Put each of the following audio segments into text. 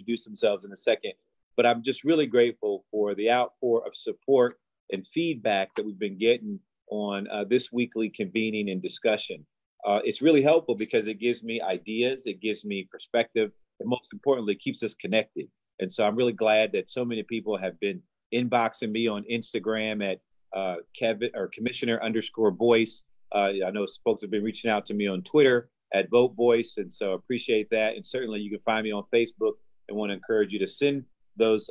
introduce themselves in a second. But I'm just really grateful for the outpour of support and feedback that we've been getting on this weekly convening and discussion. It's really helpful because it gives me ideas, it gives me perspective, and most importantly, keeps us connected. And so I'm really glad that so many people have been inboxing me on Instagram at Kevin or Commissioner_Boyce. I know folks have been reaching out to me on Twitter at Vote Boyce, and so appreciate that. And certainly you can find me on Facebook, and want to encourage you to send those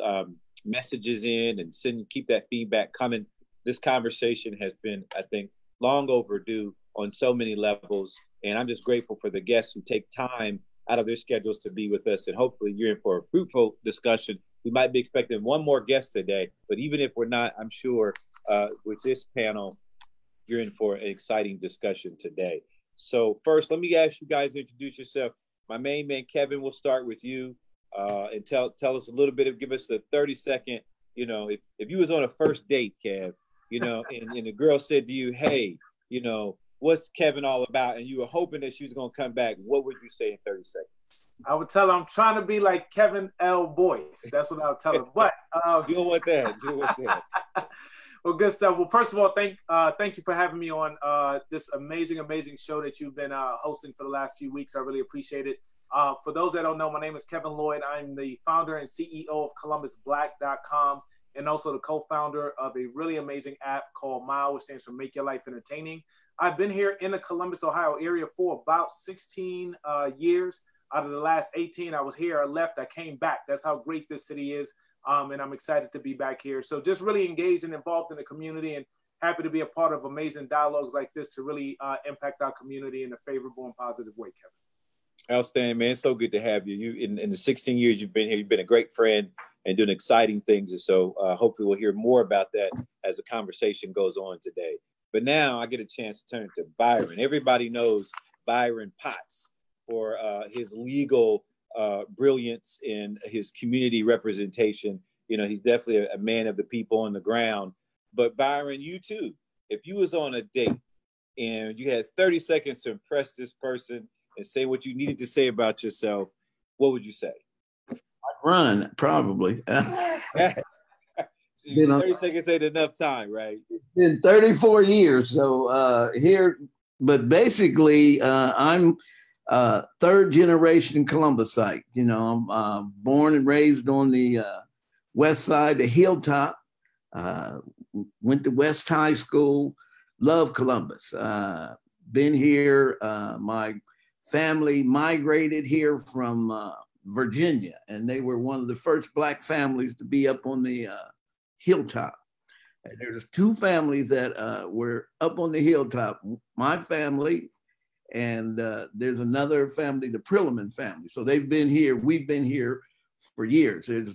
messages in and keep that feedback coming. This conversation has been, I think, long overdue on so many levels, and I'm just grateful for the guests who take time out of their schedules to be with us, and hopefully you're in for a fruitful discussion. We might be expecting one more guest today, but even if we're not, I'm sure with this panel, you're in for an exciting discussion today. So first, let me ask you guys to introduce yourself. My main man, Kevin, we'll start with you and tell us a little bit give us a 30-second, if you was on a first date, Kev, and the girl said to you, hey, what's Kevin all about? And you were hoping that she was going to come back. What would you say in 30 seconds? I would tell her I'm trying to be like Kevin L. Boyce. That's what I would tell her. But you don't want that. You don't want that. Well, good stuff. Well, first of all, thank you for having me on this amazing show that you've been hosting for the last few weeks. I really appreciate it. For those that don't know, my name is Kevin Lloyd. I'm the founder and CEO of ColumbusBlack.com, and also the co-founder of a really amazing app called MILE, which stands for Make Your Life Entertaining. I've been here in the Columbus, Ohio area for about 16 years. Out of the last 18, I was here, I left, I came back. That's how great this city is. And I'm excited to be back here. So just really engaged and involved in the community, and happy to be a part of amazing dialogues like this to really impact our community in a favorable and positive way, Kevin. Outstanding, man. It's so good to have you. You in the 16 years you've been here, you've been a great friend and doing exciting things. And so hopefully we'll hear more about that as the conversation goes on today. But now I get a chance to turn to Byron. Everybody knows Byron Potts for his legal brilliance and his community representation. He's definitely a man of the people on the ground. But Byron, you too, if you was on a date and you had 30 seconds to impress this person and say what you needed to say about yourself, what would you say? I'd run, probably. 30 seconds ain't enough time, right? It's been 34 years, so here, but basically, I'm third generation Columbusite. I'm born and raised on the west side, the Hilltop. Went to West High School. Love Columbus. Been here. My family migrated here from Virginia, and they were one of the first Black families to be up on the Hilltop. And there's two families that were up on the Hilltop. My family, and there's another family, the Prilliman family. So they've been here. We've been here for years. There's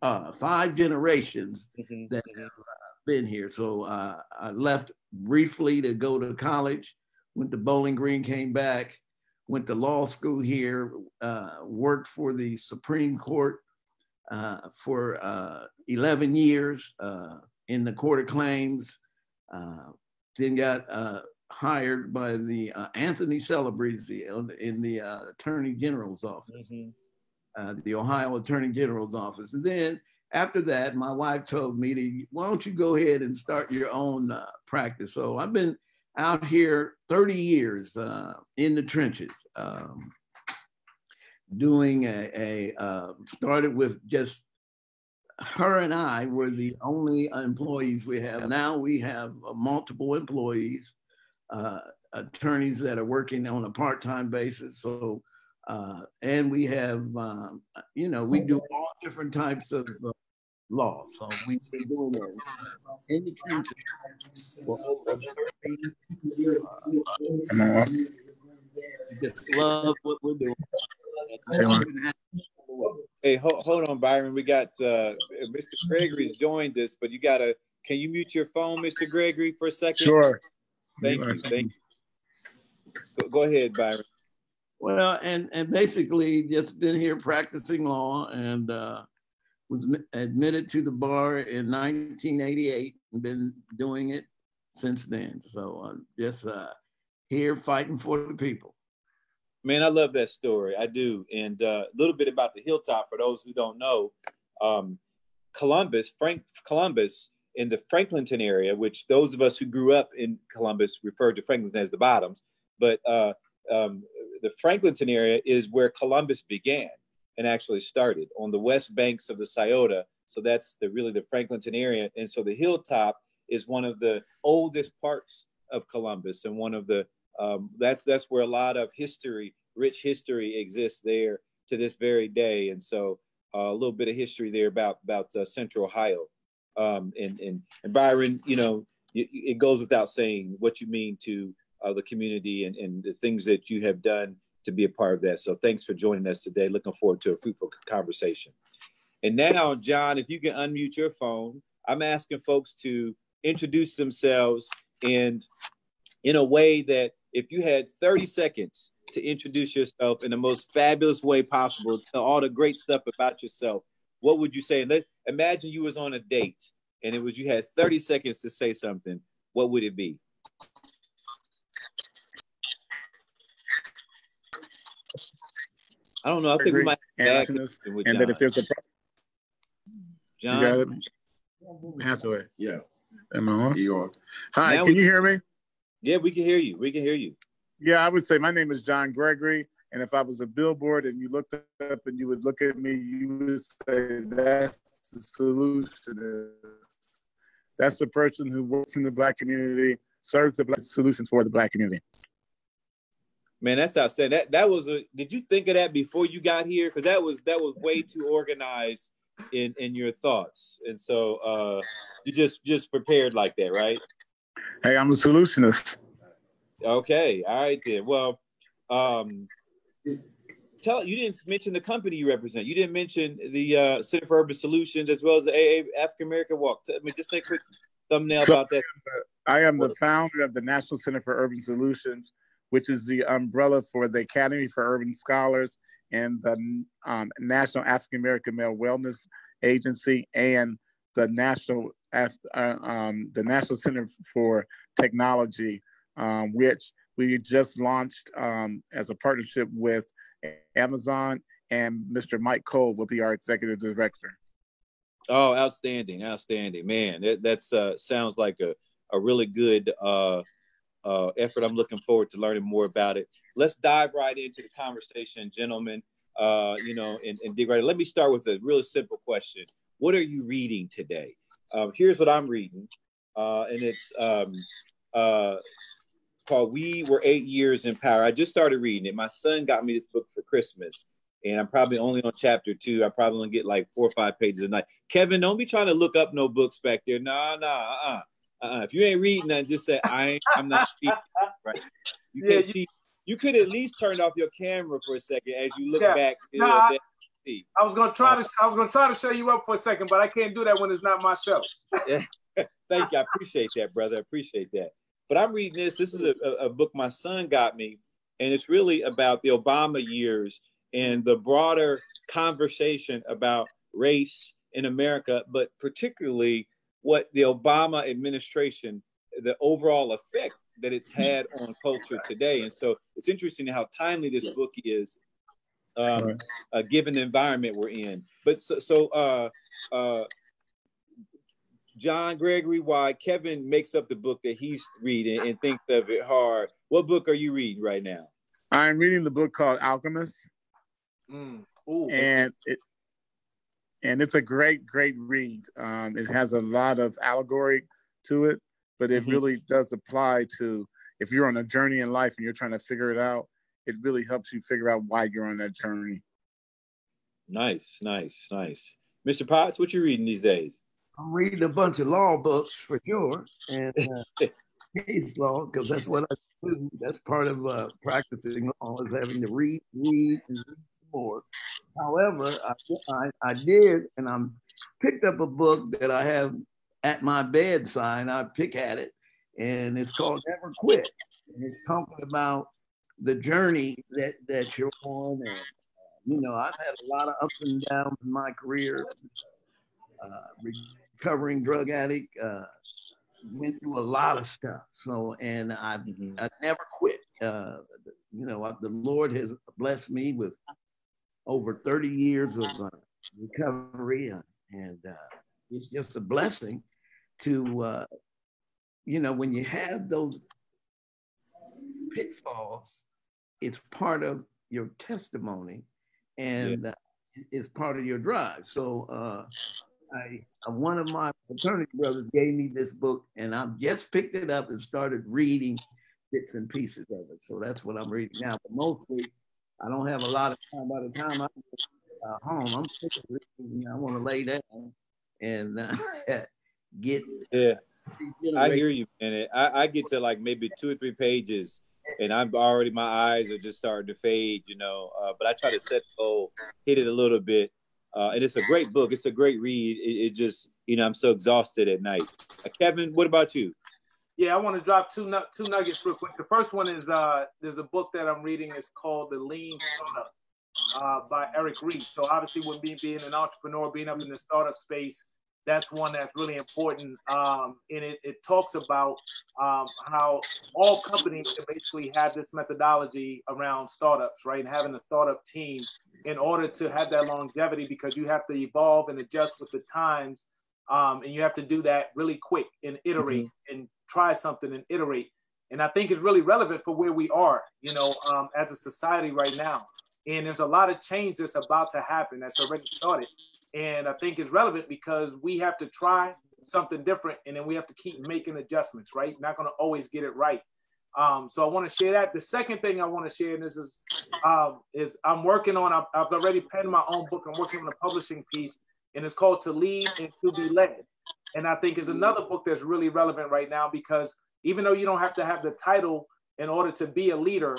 5 generations that have been here. So I left briefly to go to college, went to Bowling Green, came back, went to law school here, worked for the Supreme Court for 11 years in the Court of Claims, then got hired by the Anthony Celebrezzi in the Attorney General's office, the Ohio Attorney General's office. And then after that, my wife told me, why don't you go ahead and start your own practice? So I've been out here 30 years in the trenches, doing started with just her and I were the only employees we have. Now we have multiple employees, attorneys that are working on a part-time basis. So, and we have, we do all different types of law. So we've been doing this in the trenches for over 30 years. Just love what we're doing. Hey, hold on, Byron. We got Mr. Gregory's joined us, but can you mute your phone, Mr. Gregory, for a second? Sure. Thank you. Go ahead, Byron. Well, and basically just been here practicing law, and was admitted to the bar in 1988 and been doing it since then. So just here fighting for the people. Man, I love that story. I do. And a little bit about the hilltop for those who don't know. Frank Columbus in the Franklinton area, which those of us who grew up in Columbus referred to Franklinton as the Bottoms, but the Franklinton area is where Columbus began and actually started on the west banks of the Scioto. So that's really the Franklinton area. And so the hilltop is one of the oldest parts of Columbus, and one of the that's where a lot of rich history exists there to this very day. And so a little bit of history there about Central Ohio. And Byron, it goes without saying what you mean to the community and the things that you have done to be a part of that. So thanks for joining us today. Looking forward to a fruitful conversation. And now, John, if you can unmute your phone, I'm asking folks to introduce themselves and in a way that if you had 30 seconds to introduce yourself in the most fabulous way possible, tell all the great stuff about yourself, what would you say? And imagine you was on a date and you had 30 seconds to say something. What would it be? I don't know. I think we might have and that if there's a John, you got it. Hathaway. Yeah. Am I on? You're on. Hi, can you hear me? Yeah, we can hear you. We can hear you. Yeah, I would say my name is John Gregory, and if I was a billboard and you looked up and you would look at me, you would say that's the solution. That's the person who works in the Black community, serves the Black solutions for the Black community. Man, that's outstanding. Did you think of that before you got here? Because that was way too organized in your thoughts. And so you just prepared like that, right? Hey, I'm a solutionist. Okay. All right then. Well, you didn't mention the company you represent. You didn't mention the Center for Urban Solutions as well as the AA African American Walk. Just say a quick thumbnail about that. I am the founder of the National Center for Urban Solutions, which is the umbrella for the Academy for Urban Scholars and the National African American Male Wellness Agency and the National Center for Technology, which we just launched as a partnership with Amazon, and Mr. Mike Cole will be our executive director. Oh, outstanding, man! That sounds like a really good effort. I'm looking forward to learning more about it. Let's dive right into the conversation, gentlemen. And dig right in. Let me start with a really simple question. What are you reading today? Here's what I'm reading, and it's called "We Were 8 Years in Power." I just started reading it. My son got me this book for Christmas, and I'm probably only on chapter 2. I probably only get like 4 or 5 pages a night. Kevin, don't be trying to look up no books back there. If you ain't reading that, just say I'm not cheating. Right? You can't cheat. You could at least turn off your camera for a second as you look back. I was gonna try to show you up for a second, but I can't do that when it's not my show. Thank you. I appreciate that, brother. I appreciate that. But I'm reading this. This is a book my son got me, and it's really about the Obama years and the broader conversation about race in America, but particularly what the Obama administration, the overall effect that it's had on culture today. And so it's interesting how timely this book is, given the environment we're in. But so John Gregory, why Kevin makes up the book that he's reading and thinks of it hard. What book are you reading right now? I'm reading the book called Alchemist. And it's a great read. It has a lot of allegory to it, but it really does apply to if you're on a journey in life and you're trying to figure it out. It really helps you figure out why you're on that journey. Nice. Mr. Potts, what you reading these days? I'm reading a bunch of law books for sure, and case law, because that's what I do. That's part of practicing law, is having to read, and read some more. However, I did, and I'm picked up a book that I have at my bedside. I pick at it, and it's called Never Quit. And it's talking about the journey that you're on. And, I've had a lot of ups and downs in my career. Recovering drug addict, went through a lot of stuff. So, and I never quit. you know, the Lord has blessed me with over 30 years of recovery, and it's just a blessing to, you know, when you have those pitfalls, it's part of your testimony, and it's part of your drive. So one of my fraternity brothers gave me this book, and I've just picked it up and started reading bits and pieces of it. So that's what I'm reading now. But mostly, I don't have a lot of time. By the time I'm home, I'm sick of reading. I want to lay down and get. Yeah, I hear you, man. I get to like maybe 2 or 3 pages, and I'm already, my eyes are just starting to fade, you know. But I try to set the goal, hit it a little bit. And it's a great book. It's a great read. It just, you know, I'm so exhausted at night. Kevin, what about you? Yeah, I want to drop two nuggets real quick. The first one is there's a book that I'm reading. It's called The Lean Startup by Eric Ries. So obviously, with me being an entrepreneur, being up in the startup space, that's one that's really important. And it talks about how all companies can basically have this methodology around startups, right? And having a startup team in order to have that longevity, because you have to evolve and adjust with the times. And you have to do that really quick and iterate and try something and iterate. And I think it's really relevant for where we are, you know, as a society right now. And there's a lot of change that's about to happen that's already started. And I think it's relevant because we have to try something different, and then we have to keep making adjustments, right? Not going to always get it right. So I want to share that. The second thing I want to share, and this is I'm working on, I've already penned my own book. I'm working on a publishing piece, and it's called To Lead and To Be Led. And I think is another book that's really relevant right now, because even though you don't have to have the title in order to be a leader,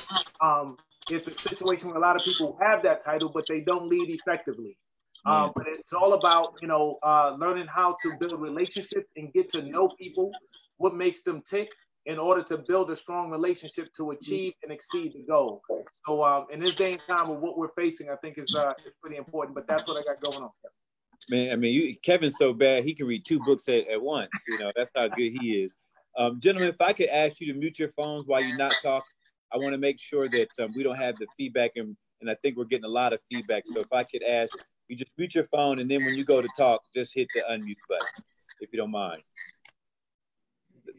it's a situation where a lot of people have that title, but they don't lead effectively. But it's all about, you know, learning how to build relationships and get to know people, what makes them tick, in order to build a strong relationship to achieve and exceed the goal. So in this day and time with what we're facing, I think is pretty important. But that's what I got going on. Man, I mean, Kevin's so bad, he can read 2 books at once. You know, that's how good he is. Gentlemen, if I could ask you to mute your phones while you're not talking, I want to make sure that we don't have the feedback, and I think we're getting a lot of feedback. So if I could ask you, just mute your phone, and then when you go to talk, just hit the unmute button, if you don't mind.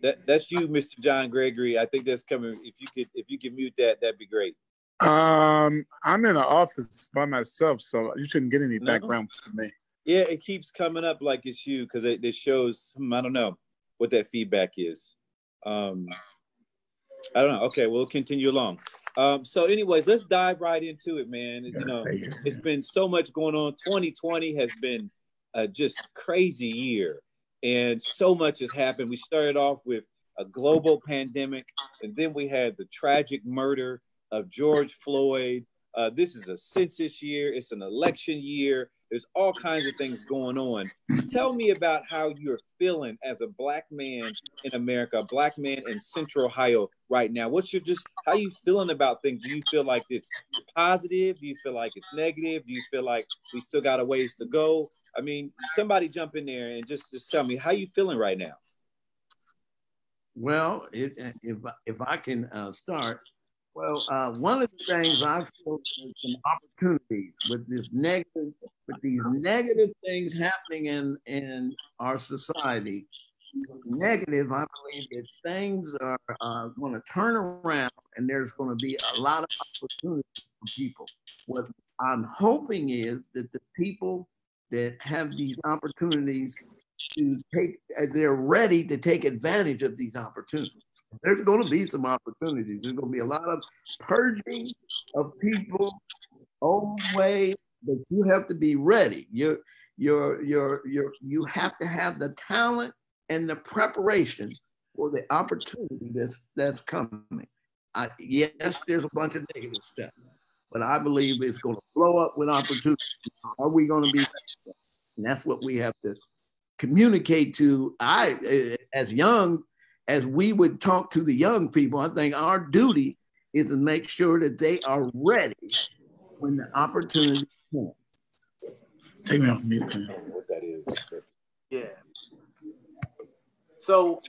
That's you, Mr. John Gregory. I think that's coming. If you could mute that, that'd be great. I'm in an office by myself, so you shouldn't get any background from me. Yeah, it keeps coming up like it's you, because it shows, I don't know what that feedback is. I don't know. Okay, we'll continue along. So anyways, let's dive right into it, man. You know, it's been so much going on. 2020 has been just crazy year, and so much has happened. We started off with a global pandemic, and then we had the tragic murder of George Floyd. This is a census year. It's an election year. There's all kinds of things going on. Tell me about how you're feeling as a Black man in America, a Black man in Central Ohio right now. How are you feeling about things? Do you feel like it's positive? Do you feel like it's negative? Do you feel like we still got a ways to go? I mean, somebody jump in there and just tell me, how you feeling right now? Well, if I can start. Well, one of the things I feel is some opportunities with these negative things happening in our society. Negative, I believe that things are going to turn around, and there's going to be a lot of opportunities for people. What I'm hoping is that the people that have these opportunities they're ready to take advantage of these opportunities. There's going to be some opportunities. There's going to be a lot of purging of people old way, but you have to be ready. You have to have the talent and the preparation for the opportunity that's coming. Yes, there's a bunch of negative stuff, but I believe it's going to blow up with opportunity. Are we going to be ready? And that's what we have to communicate to. As we would talk to the young people, I think our duty is to make sure that they are ready when the opportunity comes. Take me off mute. What that is. Yeah. So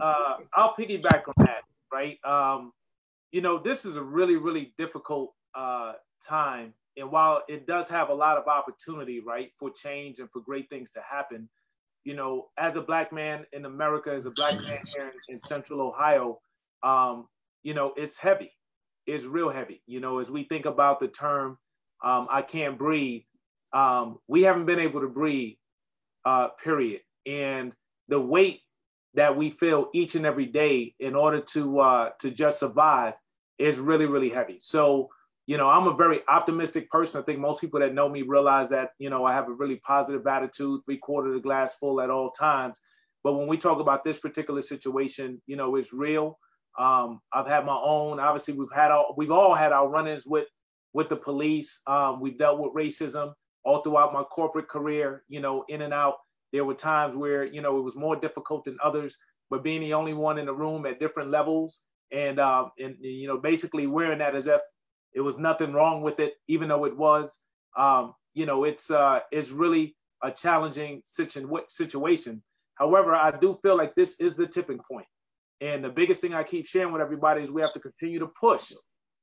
I'll piggyback on that, right? this is a really, really difficult time. And while it does have a lot of opportunity, right, for change and for great things to happen, as a Black man in America, as a Black man here in Central Ohio, it's heavy. It's real heavy. As we think about the term, I can't breathe, we haven't been able to breathe, period. And the weight that we feel each and every day in order to just survive is really, really heavy. So, I'm a very optimistic person. I think most people that know me realize that, I have a really positive attitude, 3/4 of the glass full at all times. But when we talk about this particular situation, it's real. I've had my own, obviously we've all had our run-ins with the police. We've dealt with racism all throughout my corporate career, in and out. There were times where, it was more difficult than others, but being the only one in the room at different levels and basically wearing that as if it was nothing wrong with it, even though it was, it's really a challenging situation. However, I do feel like this is the tipping point. And the biggest thing I keep sharing with everybody is we have to continue to push,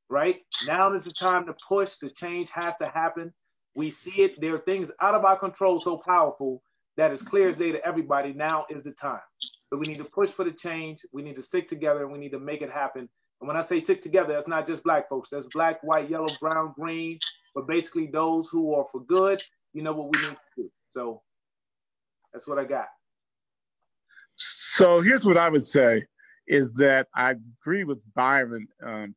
right? Now is the time to push. The change has to happen. We see it. There are things out of our control so powerful that is clear as day to everybody. Now is the time. But we need to push for the change. We need to stick together and we need to make it happen. And when I say stick together, that's not just Black folks. That's Black, white, yellow, brown, green, but basically those who are for good, what we need to do. So that's what I got. So here's what I would say is that I agree with Byron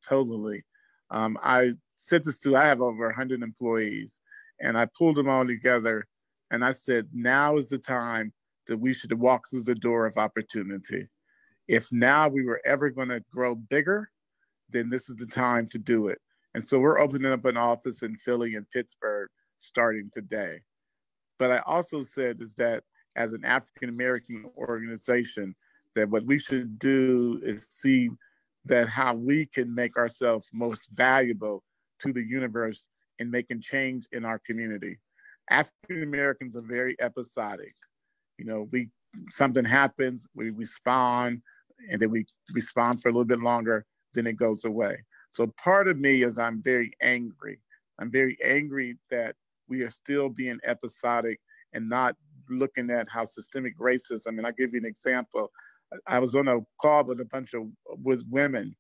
totally. I said this I have over 100 employees, and I pulled them all together, and I said, now is the time that we should walk through the door of opportunity. If now we were ever going to grow bigger, then this is the time to do it. And so we're opening up an office in Philly and Pittsburgh starting today. But I also said is that as an African-American organization, that what we should do is see that how we can make ourselves most valuable to the universe in making change in our community. African-Americans are very episodic. Something happens, we respond, and then we respond for a little bit longer, then it goes away. So part of me is I'm very angry. I'm very angry that we are still being episodic and not looking at how systemic racism, and I'll give you an example. I was on a call with a bunch of women,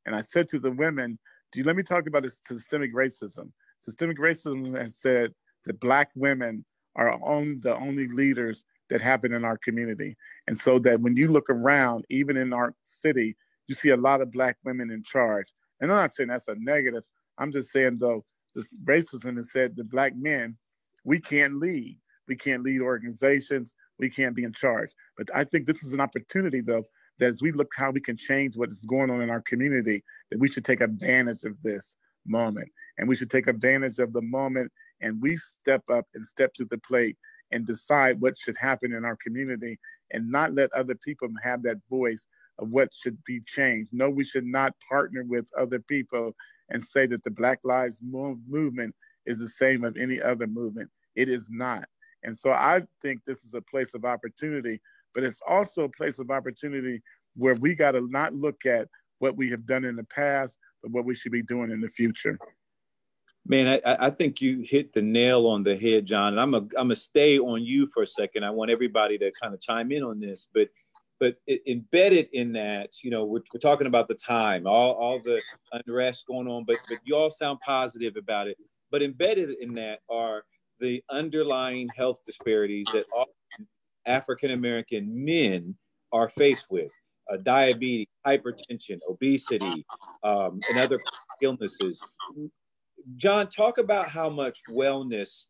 and I said to the women, let me talk about this systemic racism. Systemic racism has said that Black women are the only leaders that happen in our community. And so that when you look around, even in our city, you see a lot of Black women in charge. And I'm not saying that's a negative. I'm just saying, though, this racism has said that Black men, we can't lead. We can't lead organizations. We can't be in charge. But I think this is an opportunity, though, that as we look how we can change what is going on in our community, that we should take advantage of this moment. And we should take advantage of the moment and we step up and step to the plate and decide what should happen in our community and not let other people have that voice of what should be changed. No, we should not partner with other people and say that the Black Lives Movement is the same as any other movement. It is not. And so I think this is a place of opportunity, but it's also a place of opportunity where we got to not look at what we have done in the past, but what we should be doing in the future. Man, I think you hit the nail on the head, John. And I'm gonna stay on you for a second. I want everybody to kind of chime in on this, but embedded in that, we're talking about the time, all the unrest going on, but you all sound positive about it. But embedded in that are the underlying health disparities that often African-American men are faced with: diabetes, hypertension, obesity, and other illnesses. John, talk about how much wellness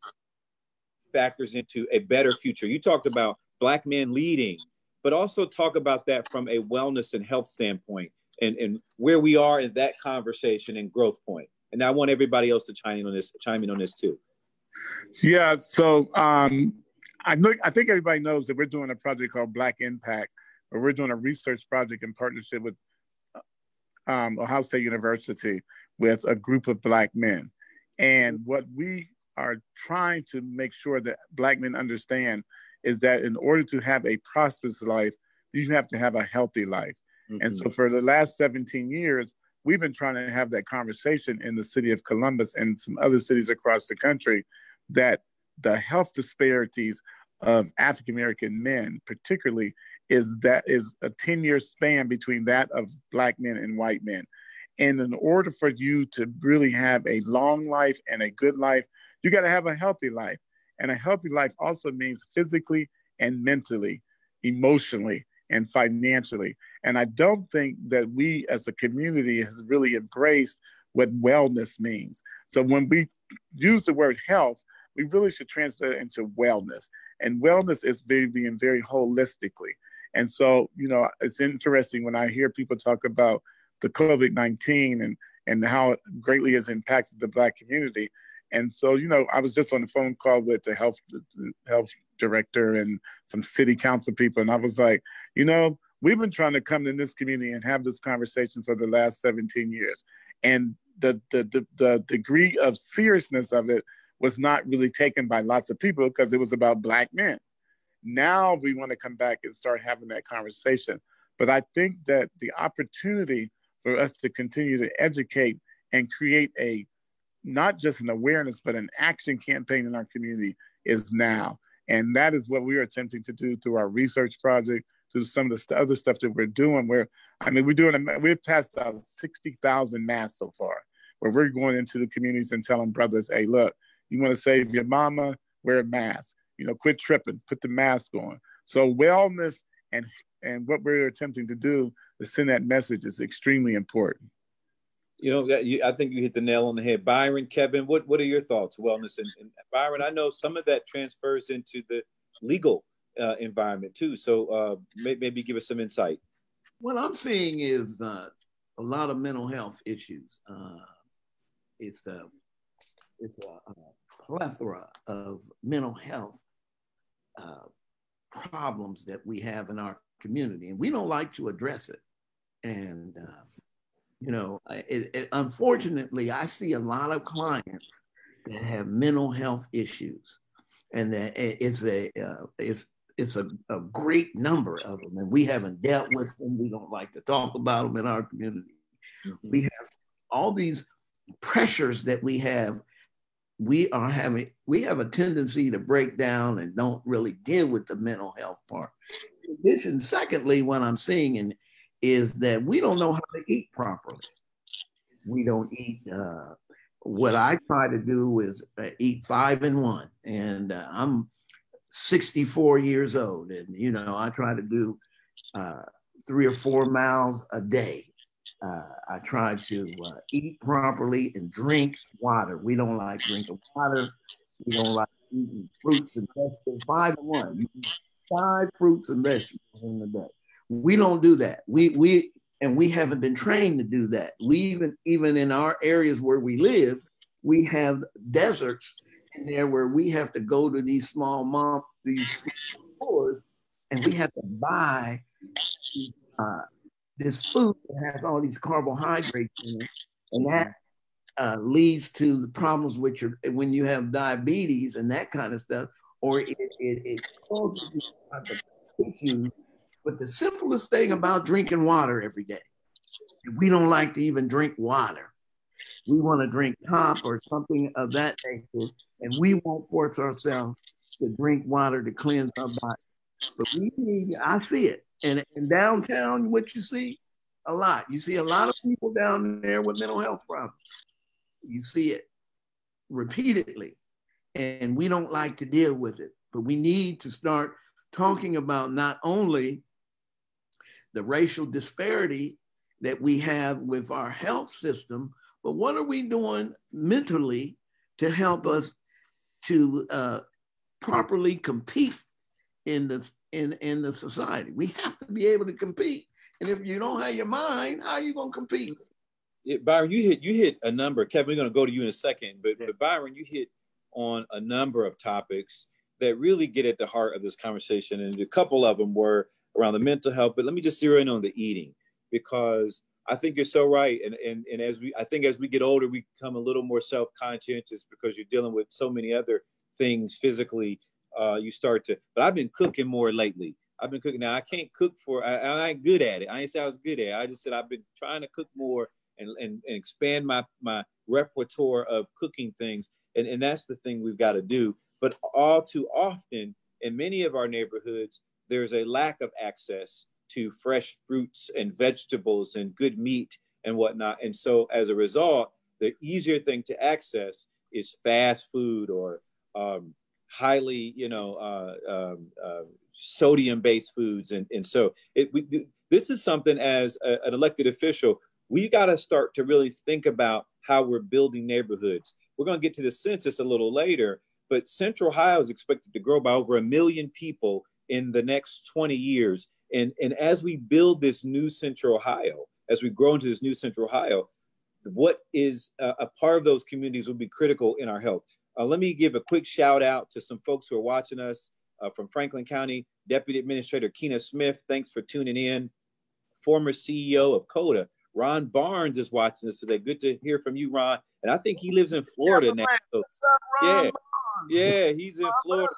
factors into a better future. You talked about Black men leading, but also talk about that from a wellness and health standpoint and where we are in that conversation and growth point. And I want everybody else to chime in on this too. Yeah, so I think everybody knows that we're doing a project called Black Impact, where we're doing a research project in partnership with Ohio State University with a group of Black men. And what we are trying to make sure that Black men understand is that in order to have a prosperous life, you have to have a healthy life. Mm-hmm. And so for the last 17 years, we've been trying to have that conversation in the city of Columbus and some other cities across the country, that the health disparities of African-American men, particularly, is a 10-year span between that of Black men and white men. And in order for you to really have a long life and a good life, you got to have a healthy life. And a healthy life also means physically and mentally, emotionally, and financially. And I don't think that we as a community has really embraced what wellness means. So when we use the word health, we really should translate it into wellness. And wellness is being very holistically. And so, it's interesting when I hear people talk about the COVID-19 and how it greatly has impacted the Black community. And so, I was just on the phone call with the health director and some city council people. And I was like, we've been trying to come in this community and have this conversation for the last 17 years. And the degree of seriousness of it was not really taken by lots of people because it was about Black men. Now we want to come back and start having that conversation. But I think that the opportunity for us to continue to educate and create not just an awareness, but an action campaign in our community is now. And that is what we are attempting to do through our research project, through some of the other stuff that we're doing, we've passed out 60,000 masks so far, where we're going into the communities and telling brothers, hey, look, you want to save your mama, wear a mask, quit tripping, put the mask on. So wellness and what we're attempting to do to send that message is extremely important. I think you hit the nail on the head. Byron, Kevin, what are your thoughts? Wellness and Byron, I know some of that transfers into the legal environment too. So maybe give us some insight. What I'm seeing is a lot of mental health issues. It's a plethora of mental health problems that we have in our community, and we don't like to address it. And unfortunately, I see a lot of clients that have mental health issues, and that it's a great number of them, and we haven't dealt with them. We don't like to talk about them in our community. Mm-hmm. We have all these pressures that we have. We have a tendency to break down and don't really deal with the mental health part. In addition, secondly, what I'm seeing is that we don't know how to eat properly. We don't eat. What I try to do is eat 5 in 1, and I'm 64 years old, and I try to do 3 or 4 miles a day. I try to eat properly and drink water. We don't like drinking water. We don't like eating fruits and vegetables. 5 in 1. You eat 5 fruits and vegetables in a day. We don't do that. We haven't been trained to do that. We even in our areas where we live, we have deserts in there where we have to go to these these stores, and we have to buy this food that has all these carbohydrates in it, and that leads to the problems when you have diabetes and that kind of stuff, or it causes these type of issues. But the simplest thing about drinking water every day, we don't like to even drink water. We want to drink pop or something of that nature, and we won't force ourselves to drink water to cleanse our body. But I see it. And in downtown, what you see a lot. You see a lot of people down there with mental health problems. You see it repeatedly. And we don't like to deal with it. But we need to start talking about not only the racial disparity that we have with our health system, but what are we doing mentally to help us to properly compete in the society? We have to be able to compete, and if you don't have your mind, how are you going to compete? Byron, you hit a number. Kevin, we're going to go to you in a second, but Byron, you hit on a number of topics that really get at the heart of this conversation, and a couple of them were around the mental health. But let me just zero in on the eating, because I think you're so right. And as we get older, we become a little more self-conscientious because you're dealing with so many other things physically. But I've been cooking more lately. I've been cooking. Now I can't cook I ain't good at it. I ain't say I was good at it. I just said I've been trying to cook more and expand my repertoire of cooking things. And that's the thing we've got to do. But all too often in many of our neighborhoods, there's a lack of access to fresh fruits and vegetables and good meat and whatnot. And so as a result, the easier thing to access is fast food or highly, sodium-based foods. And so this is something as an elected official, we got to start to really think about how we're building neighborhoods. We're going to get to the census a little later, but Central Ohio is expected to grow by over 1 million people in the next 20 years. And as we build this new Central Ohio, as we grow into this new Central Ohio, what is a part of those communities will be critical in our health. Let me give a quick shout out to some folks who are watching us from Franklin County. Deputy Administrator Keena Smith, thanks for tuning in. Former CEO of CODA, Ron Barnes, is watching us today. Good to hear from you, Ron. And I think he lives in Florida now. So, what's up, Ron Barnes? Yeah, he's in Florida.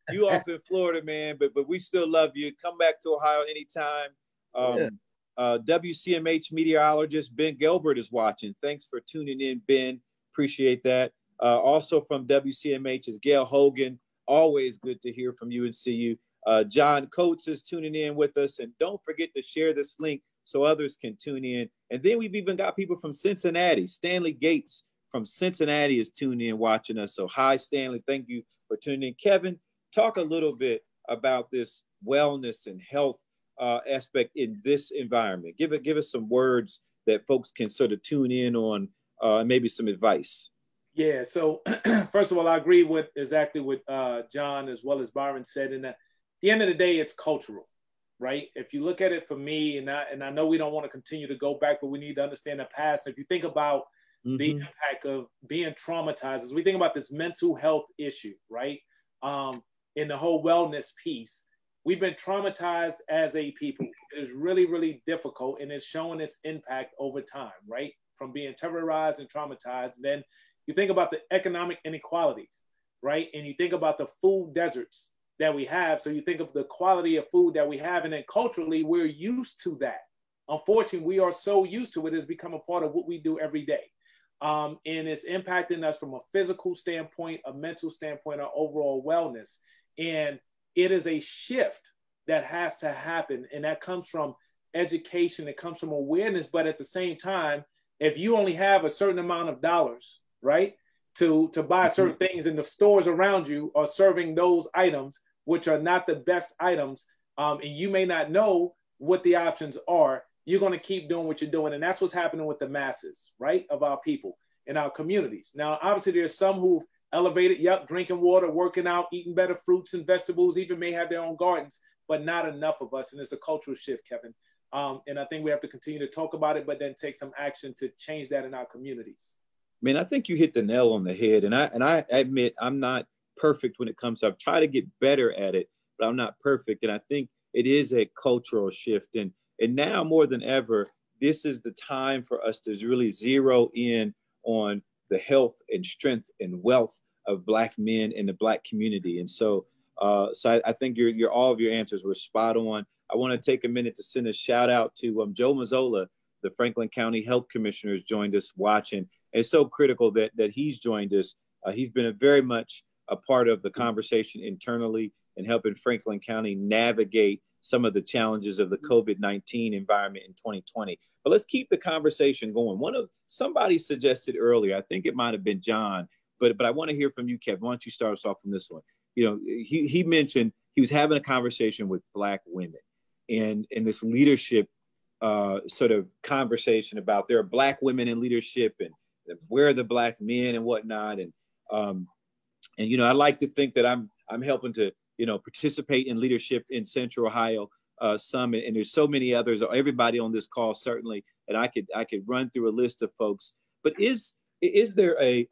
You off in Florida, man, but we still love you. Come back to Ohio anytime. WCMH meteorologist Ben Gilbert is watching. Thanks for tuning in, Ben. Appreciate that. Also from WCMH is Gail Hogan. Always good to hear from you and see you. John Coates is tuning in with us. And don't forget to share this link so others can tune in. And then we've even got people from Cincinnati. Stanley Gates from Cincinnati is tuning in, watching us. So hi, Stanley. Thank you for tuning in. Kevin, talk a little bit about this wellness and health aspect in this environment. Give us some words that folks can sort of tune in on, and maybe some advice. Yeah. So first of all, I agree with exactly what John as well as Byron said. And at the end of the day, it's cultural, right? If you look at it for me, and I know we don't want to continue to go back, but we need to understand the past. If you think about the impact of being traumatized, as we think about this mental health issue, right? In the whole wellness piece, we've been traumatized as a people. It is really, really difficult, and it's showing its impact over time, right? From being terrorized and traumatized. And then you think about the economic inequalities, right? And you think about the food deserts that we have. So you think of the quality of food that we have, and then culturally, we're used to that. Unfortunately, we are so used to it, it's become a part of what we do every day. And it's impacting us from a physical standpoint, a mental standpoint, our overall wellness. And it is a shift that has to happen. And that comes from education, it comes from awareness. But at the same time, if you only have a certain amount of dollars, right, to buy certain things, and the stores around you are serving those items, which are not the best items, and you may not know what the options are, you're going to keep doing what you're doing. And that's what's happening with the masses, right, of our people in our communities. Now, obviously, there's some who've elevated, drinking water, working out, eating better fruits and vegetables, even may have their own gardens, but not enough of us. And it's a cultural shift, Kevin. And I think we have to continue to talk about it, but then take some action to change that in our communities. I mean, I think you hit the nail on the head. And I admit I'm not perfect when it comes to, I've tried to get better at it, but I'm not perfect. And I think it is a cultural shift. And now more than ever, this is the time for us to really zero in on the health and strength and wealth of Black men in the Black community. And so I think all of your answers were spot on. I want to take a minute to send a shout out to Joe Mazzola, the Franklin County Health Commissioner, has joined us watching. It's so critical that he's joined us. He's been very much a part of the conversation internally and helping Franklin County navigate some of the challenges of the COVID-19 environment in 2020. But let's keep the conversation going. Somebody suggested earlier, I think it might have been John, but I want to hear from you, Kevin. Why don't you start us off from this one? You know, he mentioned he was having a conversation with Black women and this leadership sort of conversation about there are Black women in leadership and where are the Black men and whatnot. And you know, I like to think that I'm helping to, you know, participate in leadership in Central Ohio some, and there's so many others, everybody on this call certainly, and I could run through a list of folks. But is there a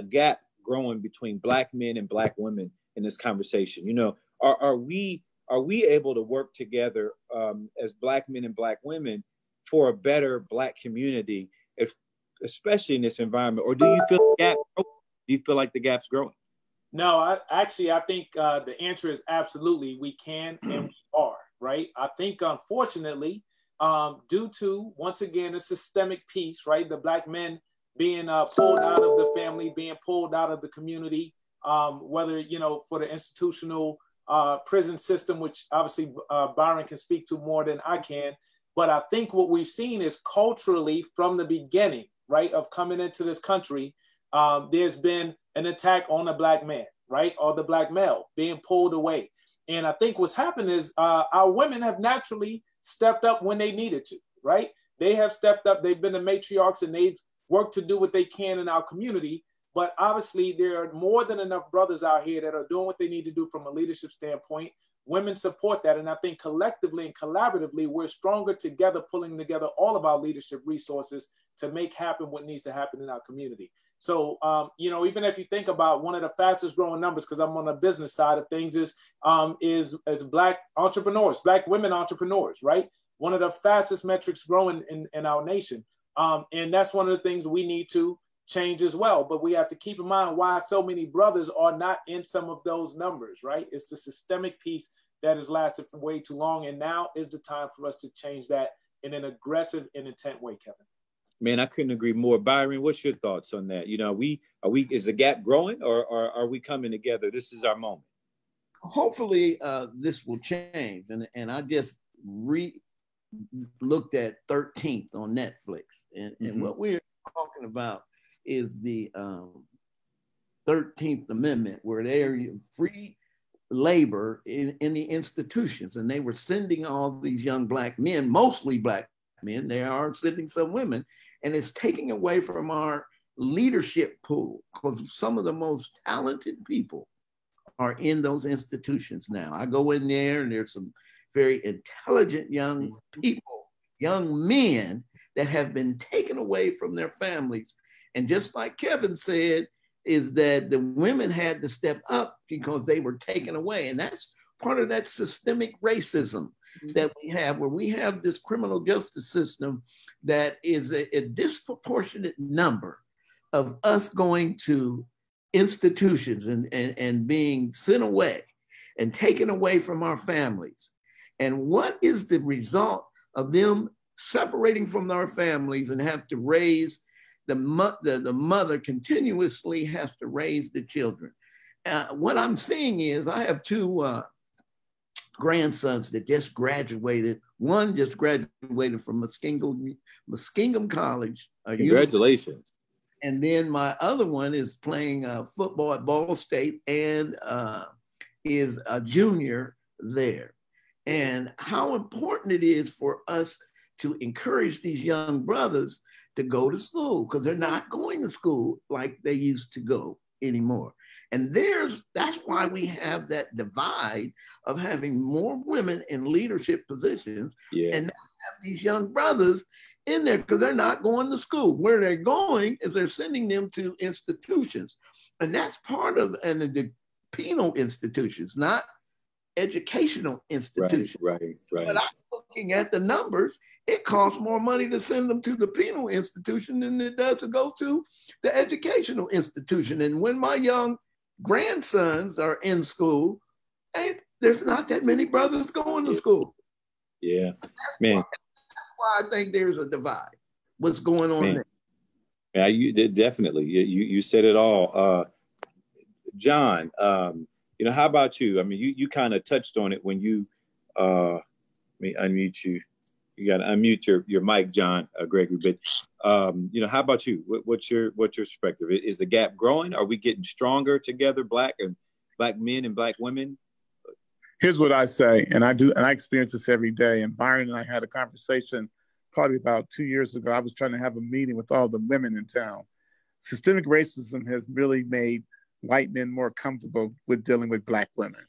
gap growing between Black men and Black women in this conversation? You know, are we able to work together as Black men and Black women for a better Black community, especially in this environment? Or do you feel the gap? Do you feel like the gap's growing? No, I think the answer is absolutely we can and we are, right? I think, unfortunately, due to, once again, a systemic piece, right? The Black men being pulled out of the family, being pulled out of the community, whether, you know, for the institutional prison system, which obviously Byron can speak to more than I can. But I think what we've seen is culturally from the beginning, right, of coming into this country, there's been an attack on the Black man, right, or the Black male being pulled away. And I think what's happened is our women have naturally stepped up when they needed to, right? They have stepped up. They've been the matriarchs and they've worked to do what they can in our community. But obviously, there are more than enough brothers out here that are doing what they need to do from a leadership standpoint. Women support that. And I think collectively and collaboratively, we're stronger together, pulling together all of our leadership resources to make happen what needs to happen in our community. So, you know, even if you think about one of the fastest growing numbers, because I'm on the business side of things, is Black entrepreneurs, Black women entrepreneurs, right? One of the fastest metrics growing in our nation. And that's one of the things we need to change as well. But we have to keep in mind why so many brothers are not in some of those numbers, right? It's the systemic piece that has lasted for way too long. And now is the time for us to change that in an aggressive and intent way, Kevin. Man, I couldn't agree more. Byron, what's your thoughts on that? You know, is the gap growing or are we coming together? This is our moment. Hopefully this will change. And I just looked at 13th on Netflix. And what we're talking about is the 13th Amendment, where they're free labor in the institutions. And they were sending all these young Black men, mostly Black men, they are sending some women, and it's taking away from our leadership pool, because some of the most talented people are in those institutions now. I go in there and there's some very intelligent young people, young men that have been taken away from their families. And just like Kevin said, is that the women had to step up because they were taken away. And that's part of that systemic racism that we have, where we have this criminal justice system that is a disproportionate number of us going to institutions and being sent away and taken away from our families. And what is the result of them separating from our families and have to raise the mother continuously has to raise the children. What I'm seeing is I have two grandsons that just graduated. One just graduated from Muskingum College. Congratulations. And then my other one is playing football at Ball State and is a junior there. And how important it is for us to encourage these young brothers to go to school, because they're not going to school like they used to go anymore. And that's why we have that divide of having more women in leadership positions and have these young brothers in there because they're not going to school. Where they're going is they're sending them to institutions. And that's part of the penal institutions, not educational institutions. Right. But I'm looking at the numbers, it costs more money to send them to the penal institution than it does to go to the educational institution. And when my young grandsons are in school, there's not that many brothers going to school. Yeah, that's why I think there's a divide. What's going on there? Yeah, you did definitely. You said it all. John, you know, how about you? I mean, you kind of touched on it when you, let me unmute you. You got to unmute your mic, John Gregory. But you know, how about you? What's your perspective? Is the gap growing? Are we getting stronger together, Black men and Black women? Here's what I say, and I experience this every day. And Byron and I had a conversation probably about 2 years ago. I was trying to have a meeting with all the women in town. Systemic racism has really made white men more comfortable with dealing with Black women.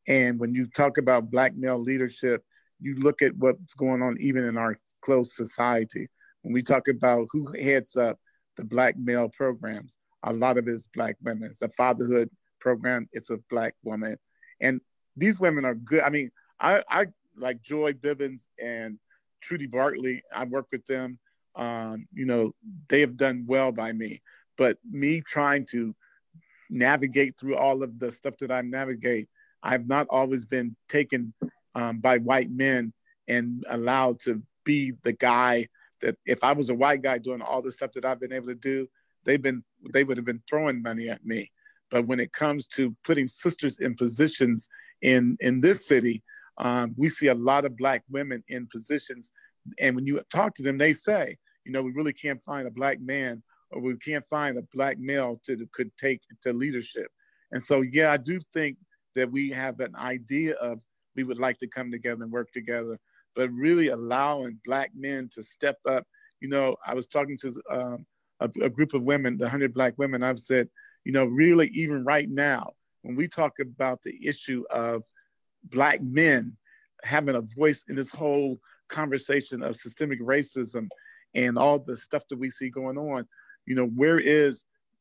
And when you talk about Black male leadership, you look at what's going on even in our closed society. When we talk about who heads up the Black male programs, a lot of it is Black women. It's the fatherhood program, it's a Black woman. And these women are good. I mean, I like Joy Bibbins and Trudy Bartley. I work with them. You know, they have done well by me. But me trying to navigate through all of the stuff that I navigate, I've not always been taken by white men and allowed to be the guy that if I was a white guy doing all the stuff that I've been able to do, they would have been throwing money at me. But when it comes to putting sisters in positions in this city, we see a lot of Black women in positions. And when you talk to them, they say, you know, we really can't find a Black man, or we can't find a Black male could take to leadership. And so, yeah, I do think that we have an idea of we would like to come together and work together, but really allowing Black men to step up. You know, I was talking to a group of women, the 100 Black women. I've said, you know, really, even right now, when we talk about the issue of Black men having a voice in this whole conversation of systemic racism and all the stuff that we see going on, you know,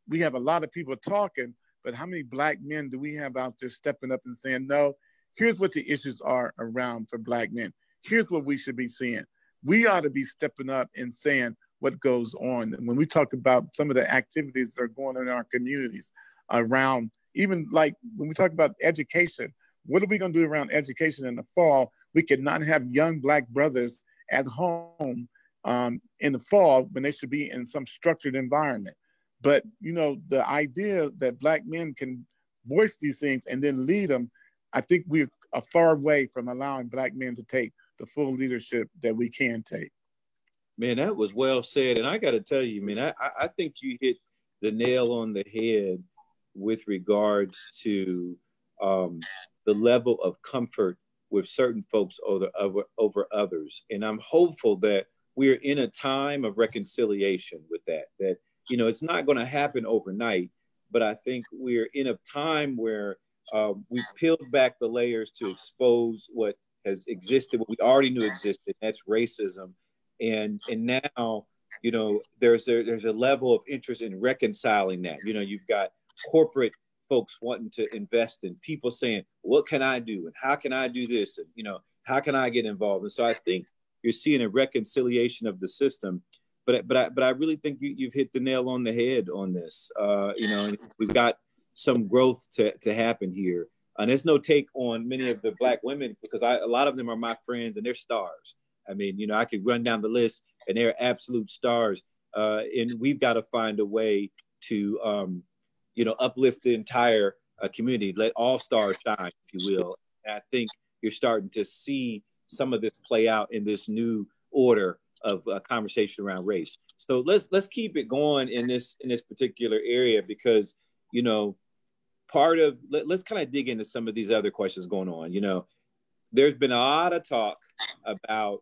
we have a lot of people talking, but how many Black men do we have out there stepping up and saying, no, here's what the issues are around for Black men. Here's what we should be seeing. We ought to be stepping up and saying what goes on. And when we talk about some of the activities that are going on in our communities around, even like when we talk about education, what are we going to do around education in the fall? We cannot have young Black brothers at home in the fall when they should be in some structured environment. But, you know, the idea that Black men can voice these things and then lead them, I think we're far away from allowing Black men to take the full leadership that we can take. Man, that was well said. And I got to tell you, man, I think you hit the nail on the head with regards to the level of comfort with certain folks over others. And I'm hopeful that we're in a time of reconciliation with that, you know, it's not going to happen overnight, but I think we're in a time where we've peeled back the layers to expose what has existed, what we already knew existed, that's racism. And now, you know, there's a level of interest in reconciling that. You know, you've got corporate folks wanting to invest in, people saying, what can I do? And how can I do this? And, you know, how can I get involved? And so I think you're seeing a reconciliation of the system. But I really think you've hit the nail on the head on this. You know, we've got some growth to happen here. And there's no take on many of the Black women, because a lot of them are my friends and they're stars. I mean, you know, I could run down the list and they're absolute stars. And we've got to find a way to, you know, uplift the entire community, let all stars shine, if you will. And I think you're starting to see some of this play out in this new order of conversation around race. So let's keep it going in this particular area, because, you know, let's kind of dig into some of these other questions going on. You know, there's been a lot of talk about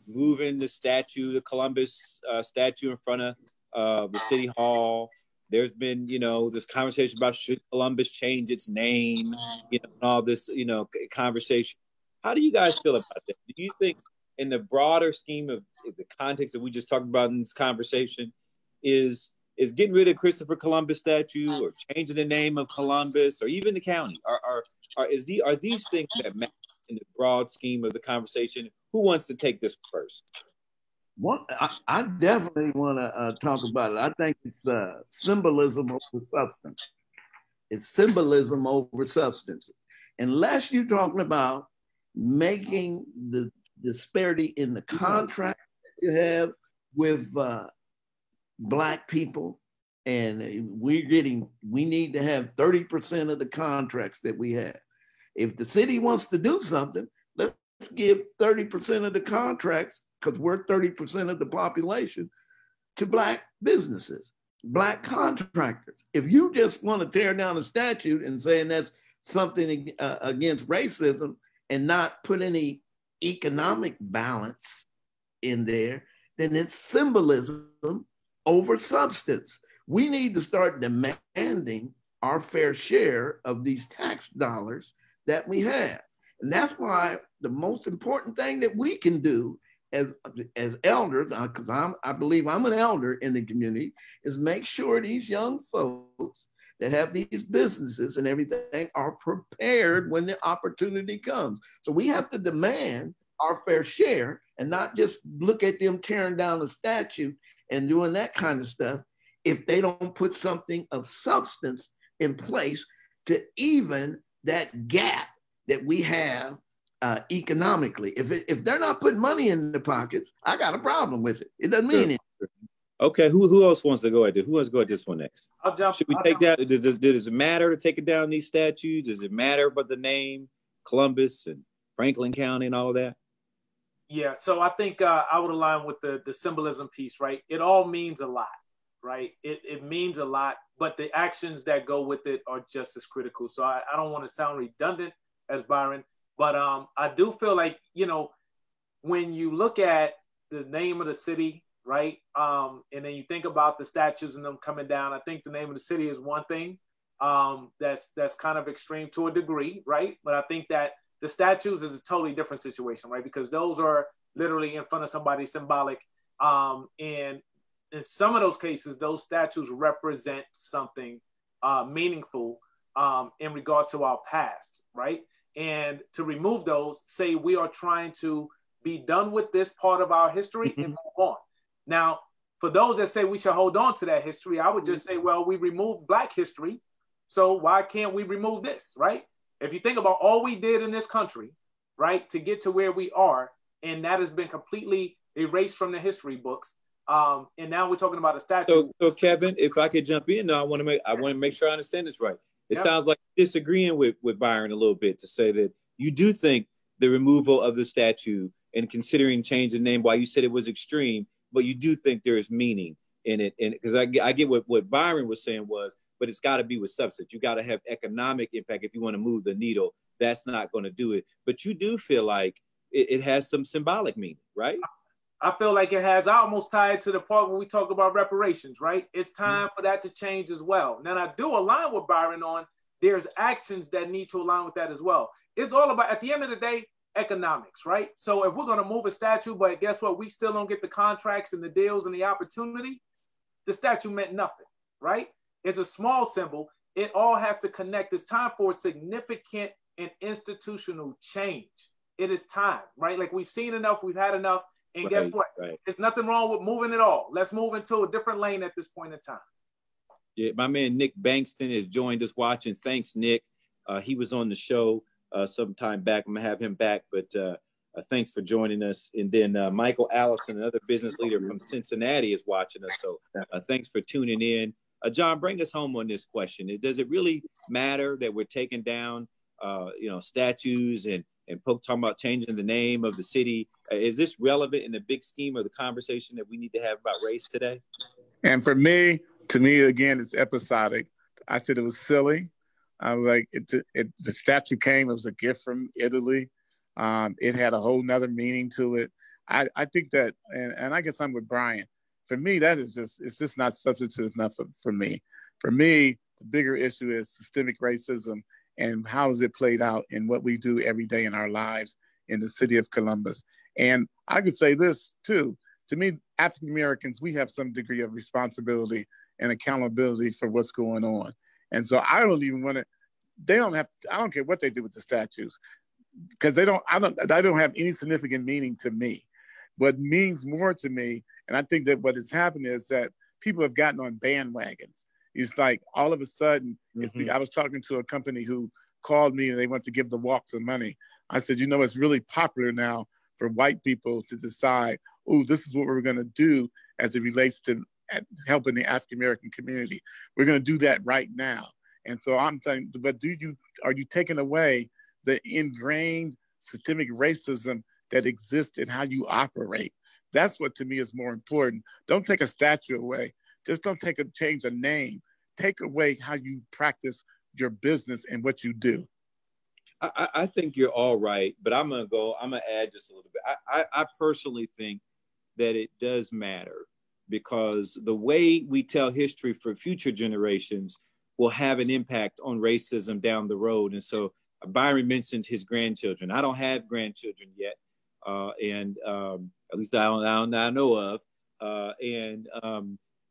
moving the Columbus statue in front of the city hall. There's been, you know, this conversation about should Columbus change its name, you know, and all this, you know, conversation. How do you guys feel about that? Do you think, in the broader scheme of the context that we just talked about in this conversation, is getting rid of Christopher Columbus statue or changing the name of Columbus or even the county, are these things that matter in the broad scheme of the conversation? Who wants to take this first? I definitely want to talk about it. I think it's symbolism over substance. It's symbolism over substance. Unless you're talking about making the disparity in the contract that you have with Black people, and we need to have 30% of the contracts that we have. If the city wants to do something, let's give 30% of the contracts, because we're 30% of the population, to Black businesses, Black contractors. If you just want to tear down a statute and saying that's something against racism and not put any economic balance in there, then it's symbolism over substance. We need to start demanding our fair share of these tax dollars that we have. And that's why the most important thing that we can do as elders, because I believe I'm an elder in the community, is make sure these young folks that have these businesses and everything are prepared when the opportunity comes. So we have to demand our fair share and not just look at them tearing down the statue and doing that kind of stuff if they don't put something of substance in place to even that gap that we have economically. If they're not putting money in their pockets, I got a problem with it. It doesn't mean anything. Okay, who else wants to go at this? Who wants to go at this one next? Should we take down? Does it matter to take it down these statues? Does it matter about the name Columbus and Franklin County and all that? Yeah, so I think I would align with the symbolism piece, right? It all means a lot, right? It means a lot, but the actions that go with it are just as critical. So I don't want to sound redundant as Byron, but I do feel like, when you look at the name of the city, right? And then you think about the statues and them coming down. I think the name of the city is one thing that's kind of extreme to a degree, right? But I think that the statues is a totally different situation, right? Because those are literally in front of somebody symbolic. And in some of those cases, those statues represent something meaningful in regards to our past, right? And to remove those, say we are trying to be done with this part of our history and move on. Now, for those that say we should hold on to that history, I would just say, well, we removed Black history, so why can't we remove this, right? If you think about all we did in this country, right, to get to where we are, and that has been completely erased from the history books, and now we're talking about a statue. So Kevin, if I could jump in, I want to make sure I understand this right. It sounds like you're disagreeing with Byron a little bit to say that you do think the removal of the statue and considering changing the name, while you said it was extreme, but you do think there is meaning in it. And because I get what Byron was saying but it's got to be with substance. You got to have economic impact if you want to move the needle. That's not going to do it. But you do feel like it has some symbolic meaning, right? I feel like it has. I almost tie it to the part when we talk about reparations, right? It's time for that to change as well. Now, I do align with Byron on there's actions that need to align with that as well. It's all about, at the end of the day, economics, right? So if we're going to move a statue, but guess what? We still don't get the contracts and the deals and the opportunity. The statue meant nothing, right? It's a small symbol. It all has to connect. It's time for significant and institutional change. It is time, right? Like we've seen enough, we've had enough. And guess what? Right. There's nothing wrong with moving it all. Let's move into a different lane at this point in time. Yeah, my man Nick Bankston has joined us watching. Thanks, Nick. He was on the show some time back. I'm gonna have him back, but thanks for joining us. And then Michael Allison, another business leader from Cincinnati, is watching us. So thanks for tuning in. John, bring us home on this question. Does it really matter that we're taking down, statues and talking about changing the name of the city? Is this relevant in the big scheme of the conversation that we need to have about race today? And to me, again, it's episodic. I said it was silly. I was like, the statue came, it was a gift from Italy. It had a whole nother meaning to it. I think that, and I guess I'm with Brian. For me, it's just not substantive enough for me. For me, the bigger issue is systemic racism and how is it played out in what we do every day in our lives in the city of Columbus. And I could say this too. To me, African Americans, we have some degree of responsibility and accountability for what's going on. And so I don't even want to, I don't care what they do with the statues, because I don't have any significant meaning to me. What means more to me, and I think that what has happened is that people have gotten on bandwagons. It's like all of a sudden, I was talking to a company who called me and they want to give the walk some money. I said, it's really popular now for white people to decide, this is what we're going to do as it relates to helping the African American community. We're going to do that right now. And so I'm thinking, but are you taking away the ingrained systemic racism that exists in how you operate? That's what to me is more important. Don't take a statue away. Just don't change a name. Take away how you practice your business and what you do. I think you're all right, but I'm going to add just a little bit. I personally think that it does matter, because the way we tell history for future generations will have an impact on racism down the road. And so Byron mentioned his grandchildren. I don't have grandchildren yet, and at least I know of.